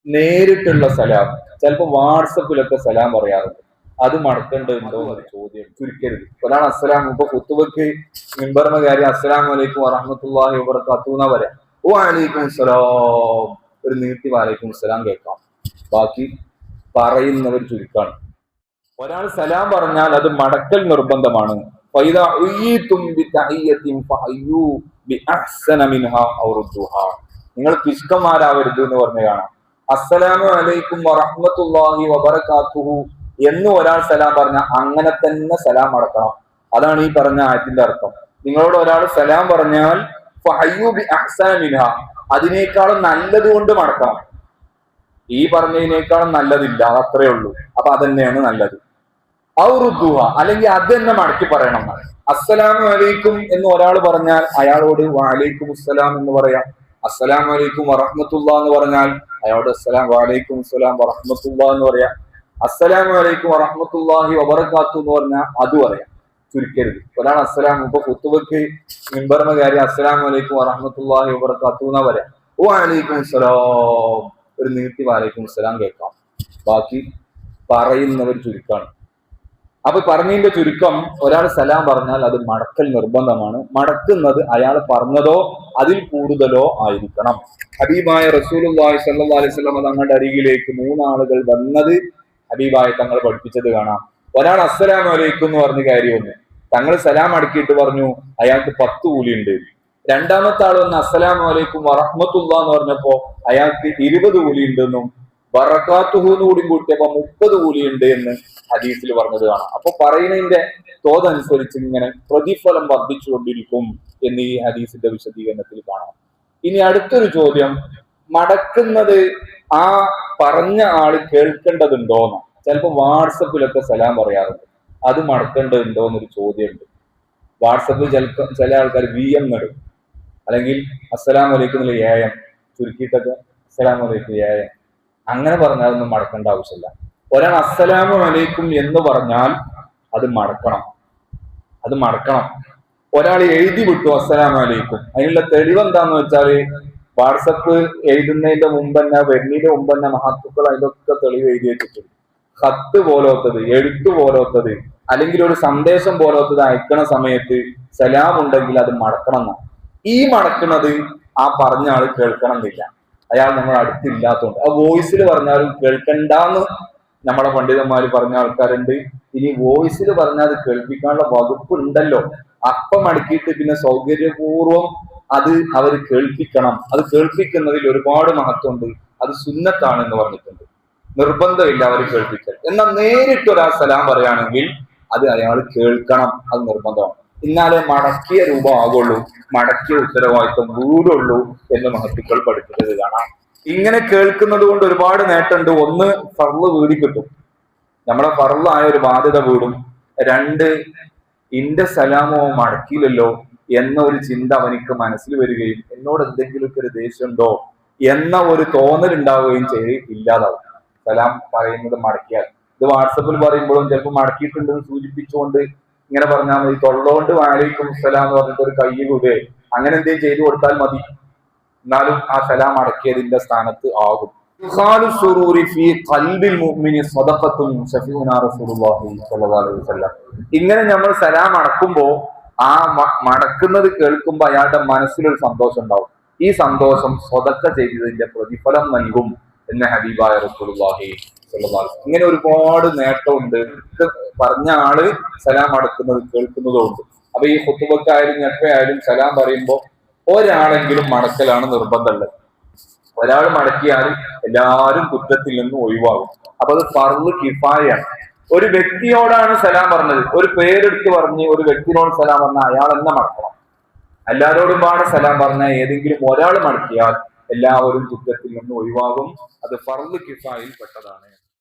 നേരിട്ടുള്ള സലാം, ചിലപ്പോൾ വാട്സപ്പിലൊക്കെ സലാം പറയാറുണ്ട്. അത് മടക്കേണ്ടതുണ്ടോ എന്നൊരു ചോദ്യം ചുരുക്കരുത്. ഒരാൾ അസ്സലാം, ഇപ്പൊ കുത്തുബക്ക് മിമ്പറിന്റെ കാര്യം അസ്സലാമു അലൈക്കും വറഹ്മത്തുള്ളാഹി വബറകാതുഹു എന്നാ പറയാം. വഅലൈക്കും സലാം, ഒരു നീട്ടി വഅലൈക്കും സലാം കേൾക്കാം. ബാക്കി പറയുന്നവർ ചുരുക്കാണ്. ഒരാൾ സലാം പറഞ്ഞാൽ അത് മടക്കൽ നിർബന്ധമാണ്. ഫൈദാ ഉയ്യിതും ബിതഹിയ്യത്തിൻ ഫഹയ്യൂ ബിഅഹ്സന മിൻഹാ ഔ റുദ്ദുഹാ. നിങ്ങൾ പിശുക്കന്മാരാവരുത് എന്ന് പറഞ്ഞു കാണാം. അസ്സലാമു അലൈക്കും വറഹ്മത്തുള്ളാഹി വബറകാതുഹു എന്ന് ഒരാൾ സലാം പറഞ്ഞാൽ അങ്ങനെ തന്നെ സലാം അടക്കണം. അതാണ് ഈ പറഞ്ഞ ആയത്തിന്റെ അർത്ഥം. നിങ്ങളോട് ഒരാൾ സലാം പറഞ്ഞാൽ ഫഹയ്യൂ ബിഅഹ്സന മിൻഹാ, അതിനേക്കാളും നല്ലത് കൊണ്ട് മടക്കണം. ഈ പറഞ്ഞതിനേക്കാളും നല്ലതില്ല, അത്രേ ഉള്ളൂ. അപ്പൊ അതന്നെയാണ് നല്ലത്. ഔറുദ്ദുഹ, അല്ലെങ്കിൽ അത് തന്നെ മടക്കി പറയണം. അസ്സലാമു അലൈക്കും എന്ന് ഒരാൾ പറഞ്ഞാൽ അയാളോട് വഅലൈക്കും അസ്സലാം എന്ന് പറയാം. അസ്സലാമു അലൈക്കും വറഹ്മത്തുള്ളാഹി എന്ന് പറഞ്ഞാൽ അയാളോട് വഅലൈക്കും അസ്സലാം വറഹ്മത്തുള്ളാഹി എന്ന് പറയാം. അസ്സലാമു അലൈക്കും വറഹ്മത്തുള്ളാഹി വബറകാതുഹു എന്ന് പറഞ്ഞാൽ അത് പറയാം. ചുരുക്കരുത്. ഒരാൾ അസ്സലാം, ഇപ്പൊ കുത്തുബക്ക് മിമ്പറിന്റെ കാര്യം അസ്സലാമു അലൈക്കും വറഹ്മത്തുള്ളാഹി വബറകാതുഹു എന്നാ പറയാം. വഅലൈക്കും സലാം, ഒരു നീട്ടി വഅലൈക്കും സലാം കേൾക്കാം. ബാക്കി പറയുന്നവർ ചുരുക്കാണ്. അപ്പൊ പറഞ്ഞതിന്റെ ചുരുക്കം, ഒരാൾ സലാം പറഞ്ഞാൽ അത് മടക്കൽ നിർബന്ധമാണ്. മടക്കുന്നത് അയാൾ പറഞ്ഞതോ അതിൽ കൂടുതലോ ആയിരിക്കണം. ഹബീബായ റസൂലുള്ളാഹി സ്വല്ലല്ലാഹു അലൈഹി വസല്ലം തങ്ങളുടെ അരികിലേക്ക് 3 ആളുകൾ വന്നത് ഹബീബായ തങ്ങൾ പഠിപ്പിച്ചത് കാണാം. ഒരാൾ അസ്സലാമു അലൈക്കും എന്ന് പറഞ്ഞ കാര്യമൊന്നും തങ്ങൾ സലാം അടക്കിയിട്ട് പറഞ്ഞു അയാൾക്ക് 10 കൂലിയുണ്ട്. രണ്ടാമത്തെ ആൾ വന്ന് അസ്സലാമു അലൈക്കും വറഹ്മത്തുള്ളാഹി എന്ന് പറഞ്ഞപ്പോ അയാൾക്ക് 20 കൂലിയുണ്ടെന്നും ബറകാതുഹുന്ന് കൂടി കൂട്ടിയപ്പോ 30 കൂലിയുണ്ട് എന്ന് ഹദീസിൽ പറഞ്ഞത് കാണാം. അപ്പൊ പറയുന്നതിന്റെ തോതനുസരിച്ച് ഇങ്ങനെ പ്രതിഫലം വർദ്ധിച്ചുകൊണ്ടിരിക്കും എന്ന് ഈ ഹദീസിന്റെ വിശദീകരണത്തിൽ കാണാം. ഇനി അടുത്തൊരു ചോദ്യം, മടക്കുന്നത് ആ പറഞ്ഞ ആള് കേൾക്കേണ്ടതുണ്ടോന്ന്. ചിലപ്പോൾ വാട്സപ്പിലൊക്കെ സലാം പറയാറുണ്ട്. അത് മടക്കേണ്ടതുണ്ടോ എന്നൊരു ചോദ്യമുണ്ട്. വാട്സപ്പിൽ ചില ആൾക്കാർ VM നടും, അല്ലെങ്കിൽ അസ്സലാമു അലൈക്കും AM ചുരുക്കിയിട്ടൊക്കെ അസ്സലാമു അലൈക്കും AM അങ്ങനെ പറഞ്ഞാലൊന്നും മടക്കേണ്ട ആവശ്യമില്ല. ഒരാൾ അസ്സലാമു അലൈക്കും എന്ന് പറഞ്ഞാൽ അത് മടക്കണം. ഒരാൾ എഴുതി വിട്ടു അസ്സലാമു അലൈക്കും, അതിനുള്ള തെളിവ് എന്താന്ന് വെച്ചാല് വാട്സപ്പ് എഴുതുന്നതിന്റെ മുമ്പ് തന്നെ, വരുന്നതിന്റെ മുമ്പ് തന്നെ മഹത്തുക്കൾ അതിലൊക്കെ തെളിവ് എഴുതി വെച്ചിട്ടുണ്ട്. ഖത്ത് പോലത്തത്, എഴുത്ത് പോലത്തത്, അല്ലെങ്കിൽ ഒരു സന്ദേശം പോലത്തത് അയക്കണ സമയത്ത് സലാം ഉണ്ടെങ്കിൽ അത് മടക്കണം എന്നാണ്. ഈ മടക്കുന്നത് ആ പറഞ്ഞ ആള് കേൾക്കണം എന്നില്ല, അയാൾ നമ്മുടെ അടുത്തില്ലാത്തതുകൊണ്ട്. ആ വോയിസിൽ പറഞ്ഞാലും കേൾക്കണ്ടെന്ന് നമ്മളെ പണ്ഡിതന്മാര് പറഞ്ഞ ആൾക്കാരുണ്ട്. ഇനി വോയിസിൽ പറഞ്ഞാൽ അത് കേൾപ്പിക്കാനുള്ള വകുപ്പ് ഉണ്ടല്ലോ, അപ്പം അടക്കിയിട്ട് പിന്നെ സൗകര്യപൂർവ്വം അത് അവർ കേൾപ്പിക്കണം. അത് കേൾപ്പിക്കുന്നതിൽ ഒരുപാട് മഹത്വമുണ്ട്. അത് സുന്നത്താണ് എന്ന് പറഞ്ഞിട്ടുണ്ട്. നിർബന്ധമില്ല അവർ കേൾപ്പിക്കൽ. എന്നാൽ നേരിട്ട് ഒരാൾ സലാം പറയുകയാണെങ്കിൽ അത് അയാൾ കേൾക്കണം, അത് നിർബന്ധമാണ്. എന്നാലേ മടക്കിയ രൂപം ആകുള്ളൂ, മടക്കിയ ഉത്തരവാദിത്വം വീടുള്ളൂ എന്ന് മഹത്തുക്കൾ പഠിപ്പിച്ചത് കാണാം. ഇങ്ങനെ കേൾക്കുന്നത് കൊണ്ട് ഒരുപാട് നേട്ടമുണ്ട്. ഒന്ന്, ഫർള് വീടി കിട്ടും, നമ്മളെ ഫർളായ ഒരു ബാധ്യത വീടും. 2, ഇന്റെ സലാമോ മടക്കിയില്ലല്ലോ എന്ന ഒരു ചിന്ത അവനിക്ക് മനസ്സിൽ വരികയും എന്നോട് എന്തെങ്കിലുമൊക്കെ ഒരു ദേഷ്യമുണ്ടോ എന്ന ഒരു തോന്നൽ ഉണ്ടാവുകയും ഇല്ലാതാവും സലാം പറയുന്നത് മടക്കിയാൽ. ഇത് വാട്സപ്പിൽ പറയുമ്പോഴും ചിലപ്പോൾ മടക്കിയിട്ടുണ്ടെന്ന് സൂചിപ്പിച്ചുകൊണ്ട് ഇങ്ങനെ പറഞ്ഞാൽ മതി. തൊള്ളോണ്ട് വഅലൈക്കും സലാം എന്ന് പറഞ്ഞിട്ട് ഒരു കൈ കൂടെ അങ്ങനെ എന്തെങ്കിലും ചെയ്തു കൊടുത്താൽ മതി. എന്നാലും ആ സലാം അടക്കിയതിന്റെ സ്ഥാനത്ത് ആകും. ഇങ്ങനെ നമ്മൾ സലാം അടക്കുമ്പോ ആ മടക്കുന്നത് കേൾക്കുമ്പോ അയാളുടെ മനസ്സിലൊരു സന്തോഷം ഉണ്ടാവും. ഈ സന്തോഷം സ്വതക്ക ചെയ്തതിന്റെ പ്രതിഫലം നൽകും എന്ന് ഹബീബായ റസൂലുള്ളാഹി സ്വല്ലല്ലാഹു അലൈഹി വസല്ലം. ഇങ്ങനെ ഒരുപാട് നേട്ടമുണ്ട്. പറഞ്ഞ ആള് സലാം അടക്കുന്നത് കേൾക്കുന്നതും ഉണ്ട്. അപ്പൊ ഈ ഖുതുബക്കായാലും ഞെക്കയായാലും സലാം പറയുമ്പോ ഒരാളെങ്കിലും മടക്കലാണ് നിർബന്ധമുള്ളത്. ഒരാൾ മടക്കിയാൽ എല്ലാവരും കുറ്റത്തിൽ നിന്ന് ഒഴിവാകും. അപ്പൊ അത് ഫർള് കിഫായയാണ്. ഒരു വ്യക്തിയോടാണ് സലാം പറഞ്ഞത്, ഒരു പേരെടുത്ത് പറഞ്ഞ് ഒരു വ്യക്തിനോട് സലാം പറഞ്ഞാൽ അയാൾ തന്നെ മടക്കണം. എല്ലാവരോടും പാടെ സലാം പറഞ്ഞാൽ ഏതെങ്കിലും ഒരാൾ മടക്കിയാൽ എല്ലാവരും കുറ്റത്തിൽ നിന്ന് ഒഴിവാകും. അത് ഫർള് കിഫായിൽ പെട്ടതാണ്.